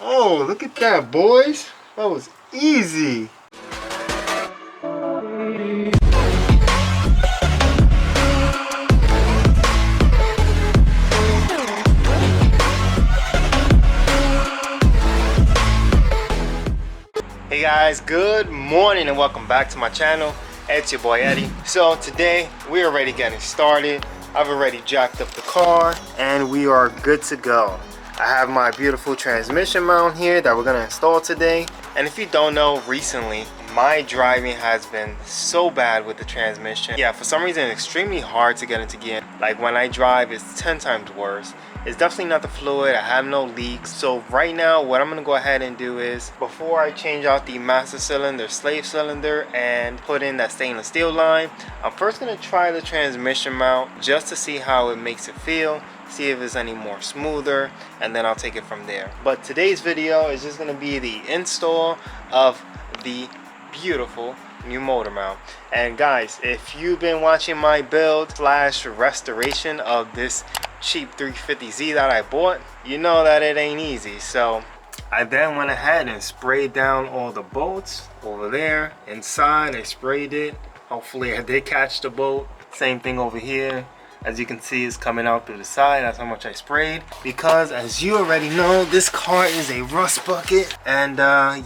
Oh, look at that, boys. That was easy. Hey guys, good morning and welcome back to my channel. It's your boy Eddie. So today we're already getting started. I've already jacked up the car and we are good to go. I have my beautiful transmission mount here that we're gonna install today. And if you don't know, recently my driving has been so bad with the transmission. Yeah, for some reason it's extremely hard to get into gear. Like when I drive, it's 10 times worse. It's definitely not the fluid. I have no leaks. So right now what I'm gonna go ahead and do is, before I change out the master cylinder, slave cylinder, and put in that stainless steel line, I'm first gonna try the transmission mount just to see how it makes it feel, see if it's any more smoother, and then I'll take it from there. But today's video is just gonna be the install of the beautiful new motor mount. And guys, if you've been watching my build slash restoration of this cheap 350Z that I bought, you know that it ain't easy. So I then went ahead and sprayed down all the bolts over there. Inside I sprayed it. Hopefully I did catch the bolt. Same thing over here. As you can see, it's coming out through the side. That's how much I sprayed. Because as you already know, this car is a rust bucket. And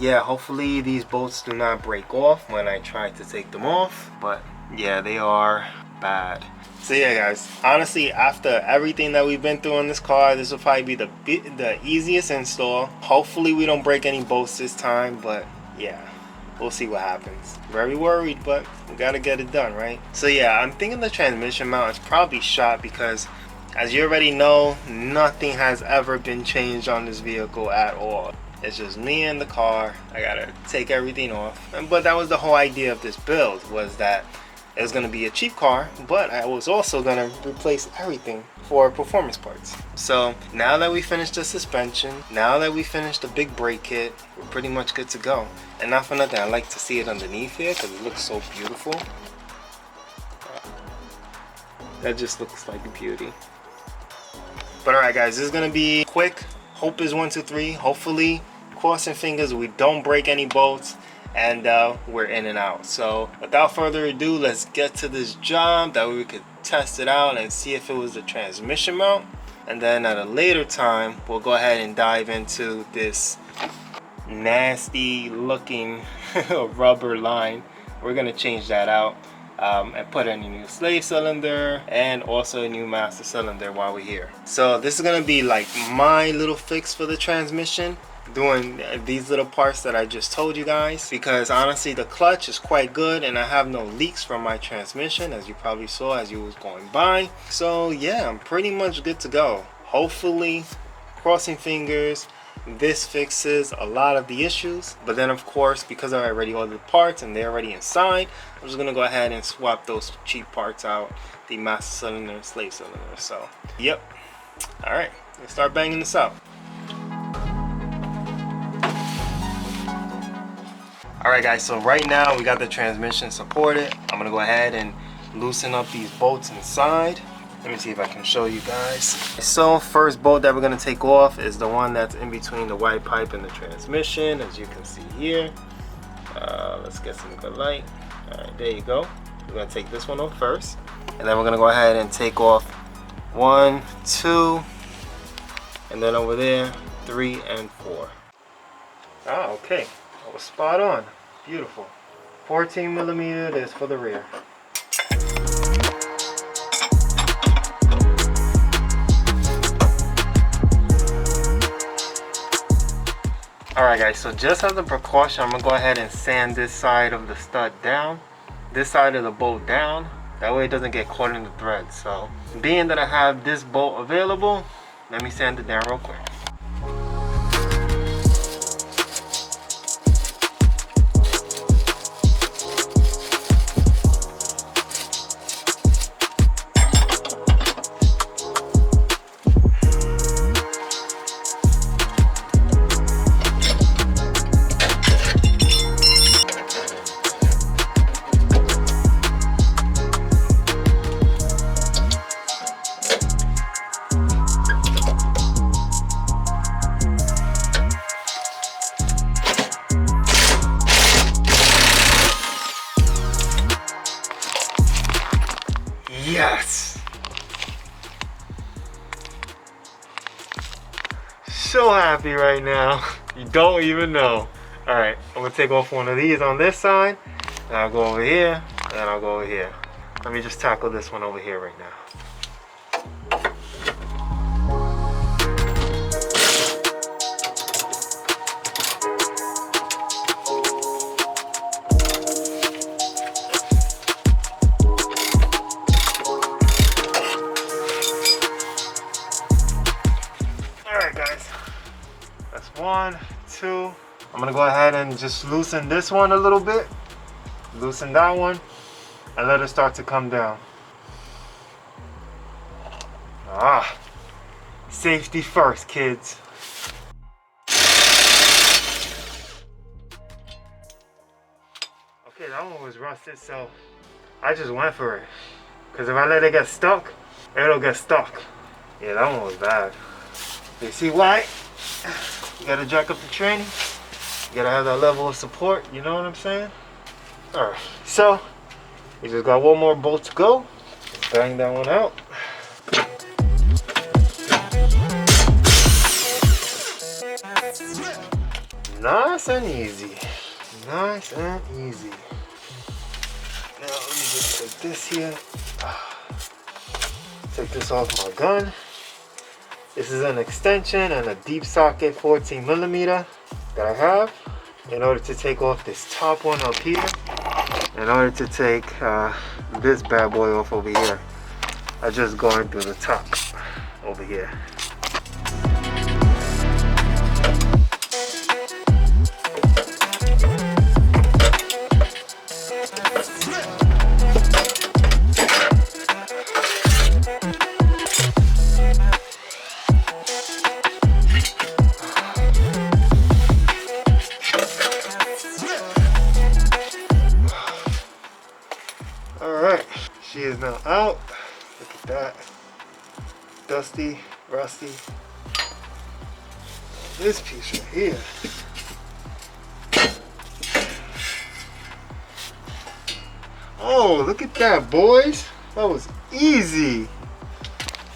yeah, hopefully these bolts do not break off when I try to take them off. But yeah, they are bad. So yeah guys, honestly, after everything that we've been through on this car, this will probably be the easiest install. Hopefully we don't break any bolts this time, but yeah, we'll see what happens. Very worried, but we gotta get it done, right? So yeah, I'm thinking the transmission mount is probably shot because, as you already know, nothing has ever been changed on this vehicle at all. It's just me and the car. I gotta take everything off. But that was the whole idea of this build, was that it was going to be a cheap car, but I was also going to replace everything for performance parts. So now that we finished the suspension, now that we finished the big brake kit, we're pretty much good to go. And not for nothing, I like to see it underneath here because it looks so beautiful. That just looks like a beauty. But alright guys, this is going to be quick. Hope is 1, 2, 3. Hopefully, crossing fingers, we don't break any bolts. And we're in and out. So without further ado, let's get to this job. That way we could test it out and see if it was the transmission mount. And then at a later time, we'll go ahead and dive into this nasty looking rubber line. We're gonna change that out and put in a new slave cylinder and also a new master cylinder while we're here. So this is gonna be like my little fix for the transmission, doing these little parts that I just told you guys, because honestly the clutch is quite good and I have no leaks from my transmission, as you probably saw as you was going by. So yeah, I'm pretty much good to go. Hopefully, crossing fingers, this fixes a lot of the issues. But then of course, because I already ordered parts and they're already inside, I'm just gonna go ahead and swap those cheap parts out, the master cylinder and slave cylinder. So yep, all right, let's start banging this out. Alright guys, so right now we got the transmission supported. I'm going to go ahead and loosen up these bolts inside. Let me see if I can show you guys. So first bolt that we're going to take off is the one that's in between the white pipe and the transmission, as you can see here. Let's get some good light. Alright, there you go. We're going to take this one off first. And then we're going to go ahead and take off 1, 2, and then over there 3 and 4. Ah, okay. That was spot on. Beautiful. 14mm is for the rear. Alright guys, so just as a precaution, I'm going to go ahead and sand this side of the stud down, this side of the bolt down. That way it doesn't get caught in the thread. So being that I have this bolt available, let me sand it down real quick. so happy right now. You don't even know. All right, I'm gonna take off one of these on this side, and I'll go over here, and I'll go over here. Let me just tackle this one over here right now. One, two. I'm gonna go ahead and just loosen this one a little bit, loosen that one, and let it start to come down. Ah, safety first, kids. Okay, that one was rusted, so I just went for it. Because if I let it get stuck, it'll get stuck. Yeah, that one was bad. You see why? You gotta jack up the training. You gotta have that level of support, you know what I'm saying? Alright, so we just got one more bolt to go. Let's bang that one out. Nice and easy. Nice and easy. Now let me just take this here. Take this off my gun. This is an extension and a deep socket 14mm that I have in order to take off this top one up here, in order to take this bad boy off over here. I'm just going through the top over here. She is now out. Look at that. Dusty, rusty. This piece right here. Oh, look at that, boys. That was easy.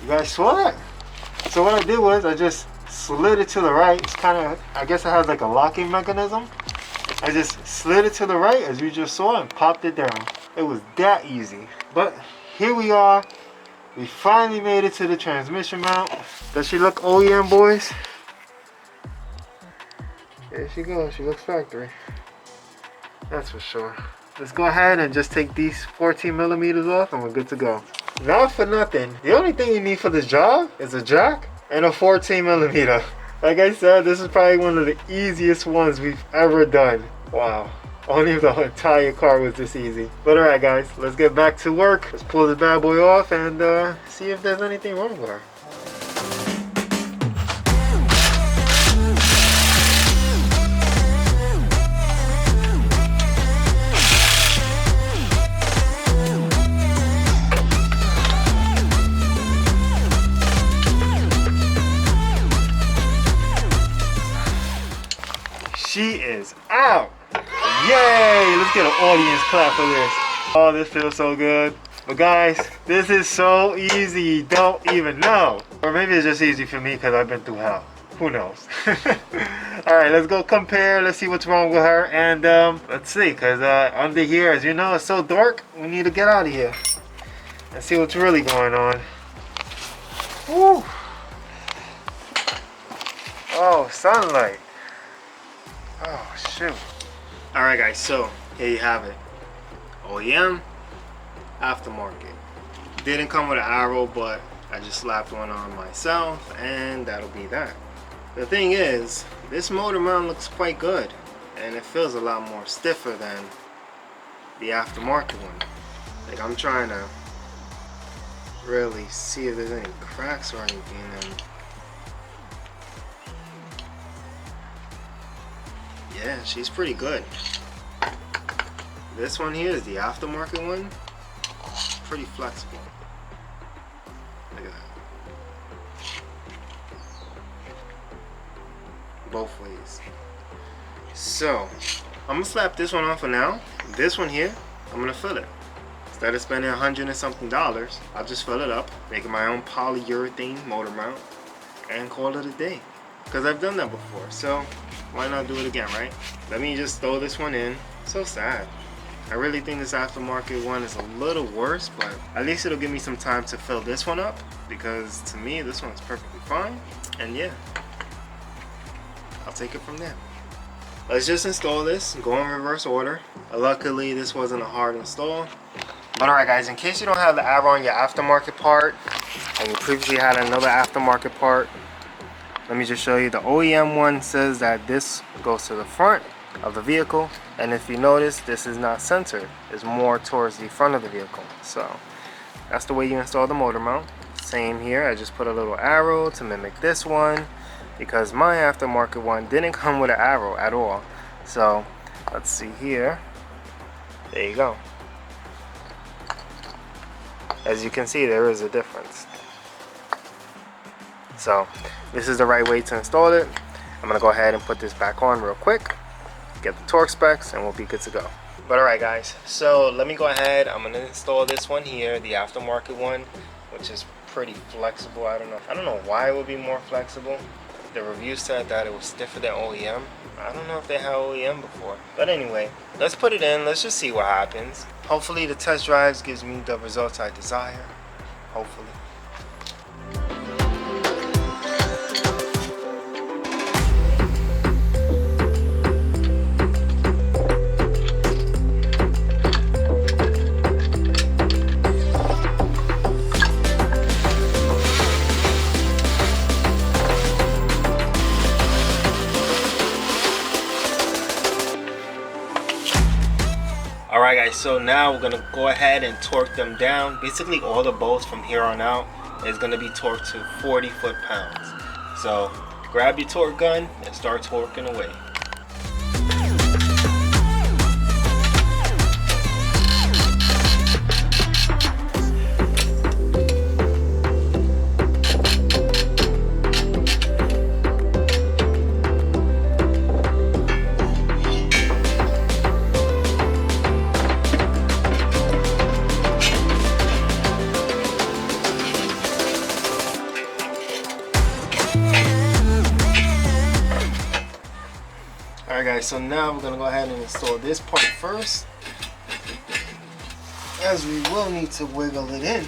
You guys saw that? So what I did was I just slid it to the right. It's kind of, I guess it has like a locking mechanism. I just slid it to the right as you just saw and popped it down. It was that easy. But here we are. We finally made it to the transmission mount. Does she look OEM, boys? There she goes. She looks factory. That's for sure. Let's go ahead and just take these 14mm off and we're good to go. Not for nothing, the only thing you need for this job is a jack and a 14mm. Like I said, this is probably one of the easiest ones we've ever done. Wow. Only if the entire car was this easy. But alright guys, let's get back to work. Let's pull this bad boy off and see if there's anything wrong with her. She is out! Yay! Let's get an audience clap for this. Oh, this feels so good. But guys, this is so easy, you don't even know. Or maybe it's just easy for me because I've been through hell. Who knows? Alright, let's go compare. Let's see what's wrong with her. And let's see, because under here, as you know, it's so dark. We need to get out of here and see what's really going on. Woo! Oh, sunlight. Oh, shoot. Alright guys, so here you have it. OEM, aftermarket. Didn't come with an arrow, but I just slapped one on myself and that'll be that. The thing is, this motor mount looks quite good and it feels a lot more stiffer than the aftermarket one. Like, I'm trying to really see if there's any cracks or anything. And yeah, she's pretty good. This one here is the aftermarket one. Pretty flexible. Look at that. Both ways. So, I'm gonna slap this one on for now. This one here, I'm gonna fill it. Instead of spending $100 and something, I'll just fill it up, make my own polyurethane motor mount, and call it a day. because I've done that before. So why not do it again, right? Let me just throw this one in. So sad. I really think this aftermarket one is a little worse, but at least it'll give me some time to fill this one up, because to me this one's perfectly fine. And yeah, I'll take it from there. Let's just install this, go in reverse order. Luckily this wasn't a hard install. But alright guys, in case you don't have the arrow on your aftermarket part, and you previously had another aftermarket part, let me just show you. The OEM one says that this goes to the front of the vehicle, and if you notice, this is not centered. It's more towards the front of the vehicle. So that's the way you install the motor mount. Same here, I just put a little arrow to mimic this one, because my aftermarket one didn't come with an arrow at all. So let's see here. There you go. As you can see, there is a difference. So this is the right way to install it. I'm gonna go ahead and put this back on real quick, get the torque specs, and we'll be good to go. But alright guys, so let me go ahead. I'm gonna install this one here, the aftermarket one, which is pretty flexible. I don't know why it would be more flexible. The review said that it was stiffer than OEM. I don't know if they had OEM before. But anyway, let's put it in. Let's just see what happens. Hopefully the test drives gives me the results I desire. Hopefully. Alright guys, so now we're gonna go ahead and torque them down. Basically all the bolts from here on out is gonna be torqued to 40 foot-pounds. So grab your torque gun and start torquing away. Alright guys, so now we're going to go ahead and install this part first, as we will need to wiggle it in.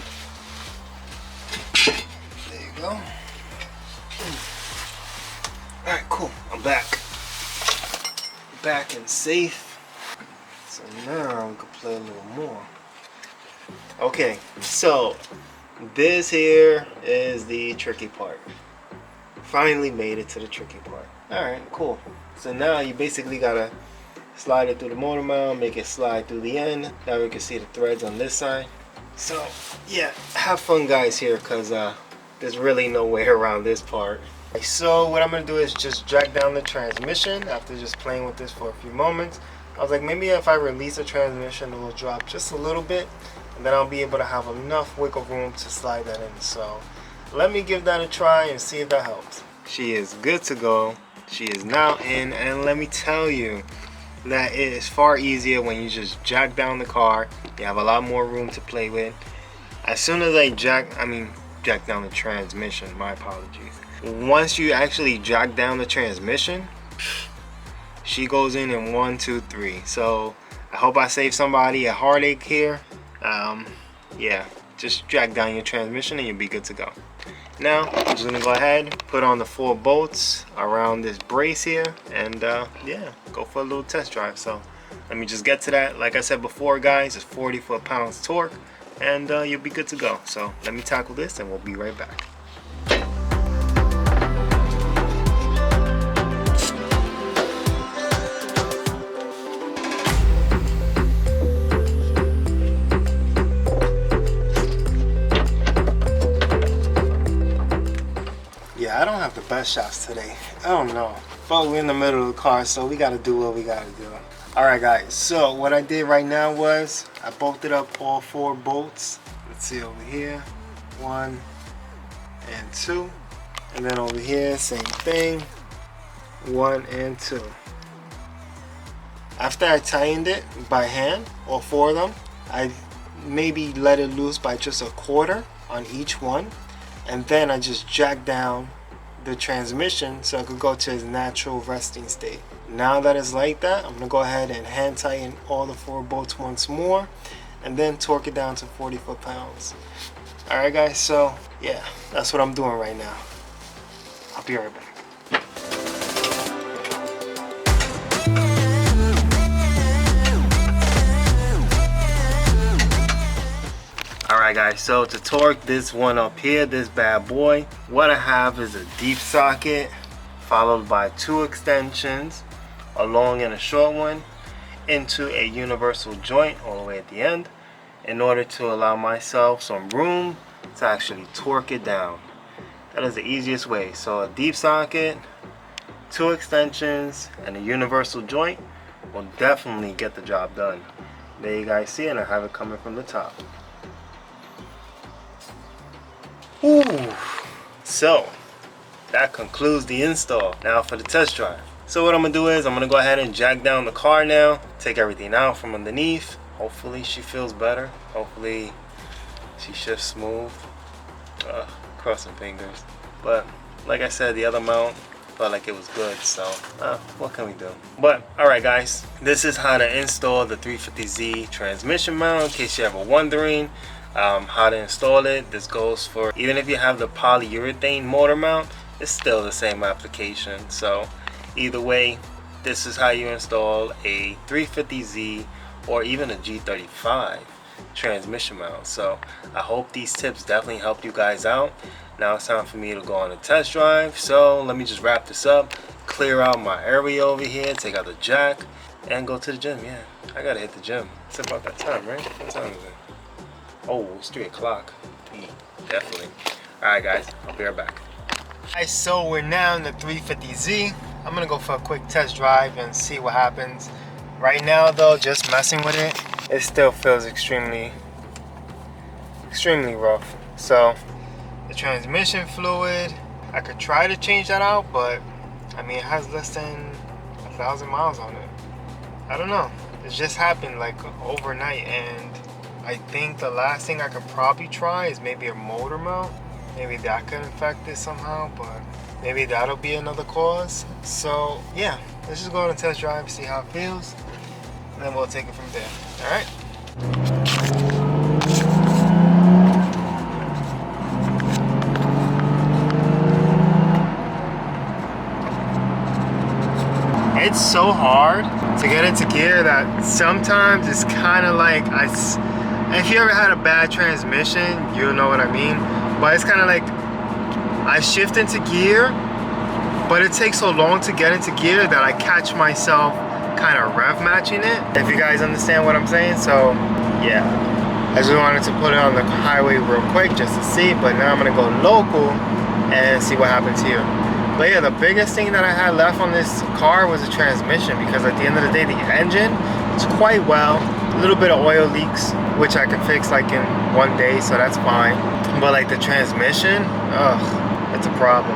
There you go. Alright, cool. I'm back. Back and safe. So now we can play a little more. Okay, so this here is the tricky part. Finally made it to the tricky part. Alright, cool. So now you basically gotta slide it through the motor mount, make it slide through the end. Now we can see the threads on this side. So yeah, have fun guys here, because there's really no way around this part. So what I'm gonna do is just drag down the transmission after just playing with this for a few moments. I was like, maybe if I release the transmission, it will drop just a little bit, and then I'll be able to have enough wiggle room to slide that in. So let me give that a try and see if that helps. She is good to go. She is now in, and let me tell you that it is far easier when you just jack down the car. You have a lot more room to play with. As soon as I jack down the transmission, my apologies. Once you actually jack down the transmission, she goes in 1, 2, 3. So I hope I saved somebody a heartache here. Yeah, just jack down your transmission and you'll be good to go. Now I'm just gonna go ahead, put on the 4 bolts around this brace here, and yeah, go for a little test drive. So let me just get to that. Like I said before guys, it's 40 foot-pounds torque, and you'll be good to go. So let me tackle this and we'll be right back. I don't have the best shots today. I don't know, but we're in the middle of the car, so we gotta do what we gotta do. Alright guys, so what I did right now was I bolted up all 4 bolts. Let's see over here, 1 and 2, and then over here same thing, 1 and 2. After I tightened it by hand, all 4 of them, I maybe let it loose by just 1/4 on each one, and then I just jacked down the transmission so it could go to its natural resting state. Now that it's like that, I'm gonna go ahead and hand tighten all the 4 bolts once more and then torque it down to 40 foot-pounds. Alright guys, so yeah, that's what I'm doing right now. I'll be right back. Alright guys, so to torque this one up here, this bad boy, what I have is a deep socket followed by 2 extensions, a long and a short one, into a universal joint all the way at the end in order to allow myself some room to actually torque it down. That is the easiest way. So a deep socket, 2 extensions, and a universal joint will definitely get the job done. There you guys see it, and I have it coming from the top. Ooh. So that concludes the install. Now for the test drive. So what I'm gonna do is I'm gonna go ahead and jack down the car now, take everything out from underneath. Hopefully she feels better. Hopefully she shifts smooth. Crossing fingers. But like I said, the other mount felt like it was good, so what can we do? But alright guys, this is how to install the 350Z transmission mount, in case you're ever wondering how to install it. This goes for even if you have the polyurethane motor mount, it's still the same application. So either way, this is how you install a 350Z or even a G35 transmission mount. So I hope these tips definitely helped you guys out. Now it's time for me to go on a test drive, so let me just wrap this up, clear out my area over here, take out the jack, and go to the gym. Yeah, I gotta hit the gym. It's about that time, right? What time is it? Oh, it's 3 o'clock. Definitely. Alright guys, I'll be right back. Alright, so we're now in the 350Z. I'm gonna go for a quick test drive and see what happens. Right now though, just messing with it, it still feels extremely rough. So the transmission fluid, I could try to change that out, but I mean it has less than 1,000 miles on it. I don't know, it just happened like overnight, and I think the last thing I could probably try is maybe a motor mount. Maybe that could affect it somehow, but maybe that'll be another cause. So yeah, let's just go on a test drive, see how it feels, and then we'll take it from there. All right. It's so hard to get into gear that sometimes it's kind of like if you ever had a bad transmission, you'll know what I mean. But it's kind of like I shift into gear, but it takes so long to get into gear that I catch myself kind of rev matching it, if you guys understand what I'm saying. So yeah, I just wanted to put it on the highway real quick just to see, but now I'm gonna go local and see what happens here. But yeah, the biggest thing that I had left on this car was the transmission, because at the end of the day, the engine is quite well. A little bit of oil leaks, which I can fix like in 1 day, so that's fine. But like the transmission, it's a problem.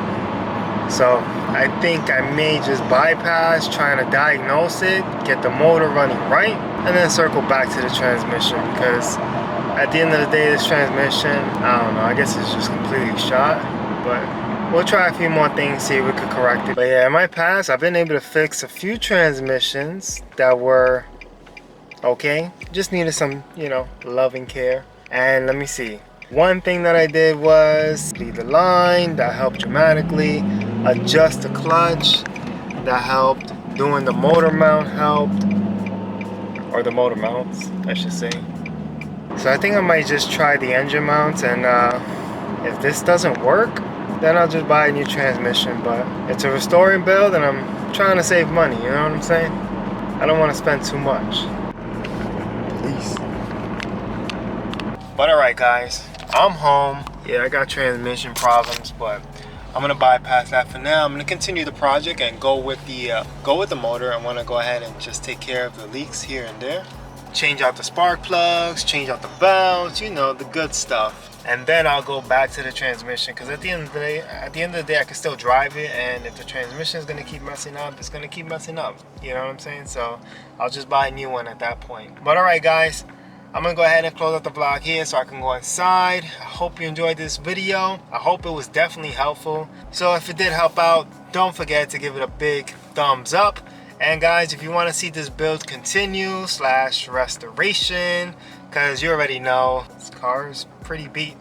So I think I may just bypass trying to diagnose it, get the motor running right, and then circle back to the transmission, because at the end of the day, this transmission, I don't know, I guess it's just completely shot. But we'll try a few more things, see if we could correct it. But yeah, in my past, I've been able to fix a few transmissions that were okay, just needed some, you know, loving care. And let me see, one thing that I did was lead the line, that helped dramatically. Adjust the clutch, that helped. Doing the motor mount helped, or the motor mounts I should say. So I think I might just try the engine mounts, and if this doesn't work, then I'll just buy a new transmission. But it's a restoring build and I'm trying to save money, you know what I'm saying? I don't want to spend too much. Please. But alright guys, I'm home. Yeah, I got transmission problems, but I'm gonna bypass that for now. I'm gonna continue the project and go with the motor. I want to go ahead and just take care of the leaks here and there. Change out the spark plugs, change out the valves, you know, the good stuff. And then I'll go back to the transmission, because at the end of the day, I can still drive it, and if the transmission is gonna keep messing up, it's gonna keep messing up. You know what I'm saying? So I'll just buy a new one at that point. But alright guys, I'm gonna go ahead and close out the vlog here so I can go inside. I hope you enjoyed this video. I hope it was definitely helpful. So if it did help out, don't forget to give it a big thumbs up. And guys, if you want to see this build continue / restoration, because you already know this car is pretty beat,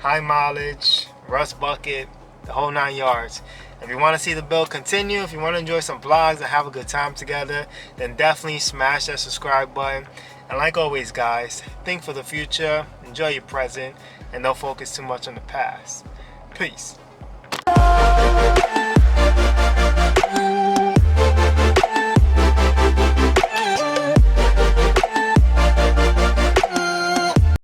high mileage, rust bucket, the whole 9 yards. If you want to see the build continue, if you want to enjoy some vlogs and have a good time together, then definitely smash that subscribe button. And like always guys, think for the future, enjoy your present, and don't focus too much on the past. Peace.